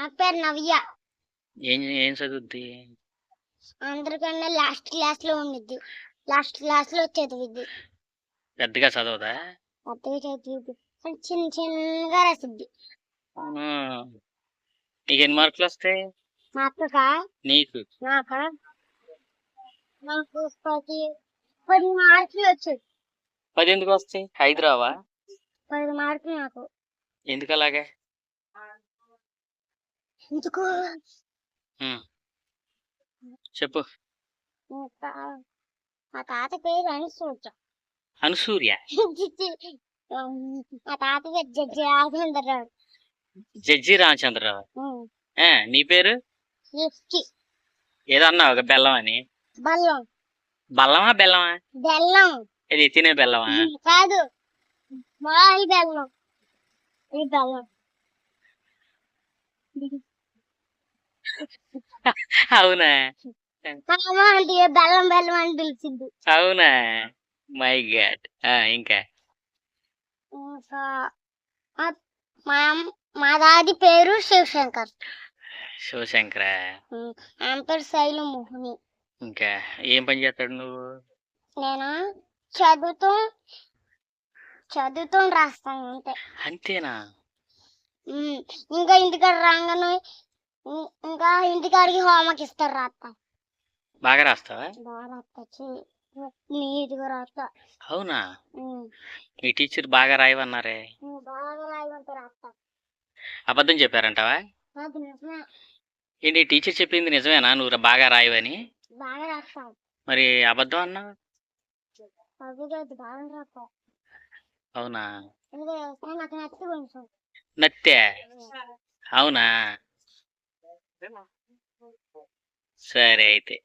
నా పేరు నవ్య. ఏం ఏం చదువుద్ది? అందరికన్నా లాస్ట్ క్లాస్ లో ఉండిద్ది. లాస్ట్ క్లాస్ లో చదివిద్ది. పెద్దగా చదవదా? పెద్దగా చదివిద్ది. చిన్న చిన్నగా రాసిద్ది. అవును. నీకు ఎన్ని మార్కులు వస్తాయి? మా అక్కకా నీకు నాకా నాకు 10 మార్కులు వచ్చాయి. 10 ఎందుకు వస్తాయి? 5 రావా? 10 మార్కులు నాకు. ఎందుకు అలాగే? ఎందుకు చెప్పు. మా తాత పేరు అనసూయ. అనసూయ? మా తాత పేరు జడ్జి రాజేంద్రరావు. జడ్జి రామచంద్రరావు. నీ పేరు? ఏదో అన్నావు ఒక బెల్లం అని. బెల్లం. బల్లమా బెల్లమా? బెల్లం. ఇది తినే బెల్లమా? కాదు, మామూలు బెల్లం. ఇది బెల్లం. అవునా? అంటే బెల్లం బెల్లం అని పిలిచింది. అవునా? My God. ఇంకా మా దాది పేరు శివశంకర్. శివశంకర. ఆమె పేరు శైలమోహిని. ఇంకా ఏం పని చేస్తాడు నువ్వు? నేను చదువుతూ రాస్తాను అంతే. అంతేనా? ఇంకా ఇంటికాడ రాగానే ఇంకా ఇంటికాడికి హోంవర్క్ ఇస్తారు, రాస్తా. బాగా రాస్తావా? బాగా రాస్తా, నీట్గా రాస్తా. అవునా? మీ టీచర్ బాగా రాయవన్నారే. బాగా రాయమంటే రాస్తా. అబద్ధం చెప్పారంటావా? ఏంటి టీచర్ చెప్పింది నిజమేనా నువ్వు బాగా రాయవని? బాగా రాస్తా. మరి అబద్ధం అన్నావు? బాగా రాస్తా. అవునా? నాకు నచ్చి కొంచెం. నత్తే? అవునా? సరే అయితే.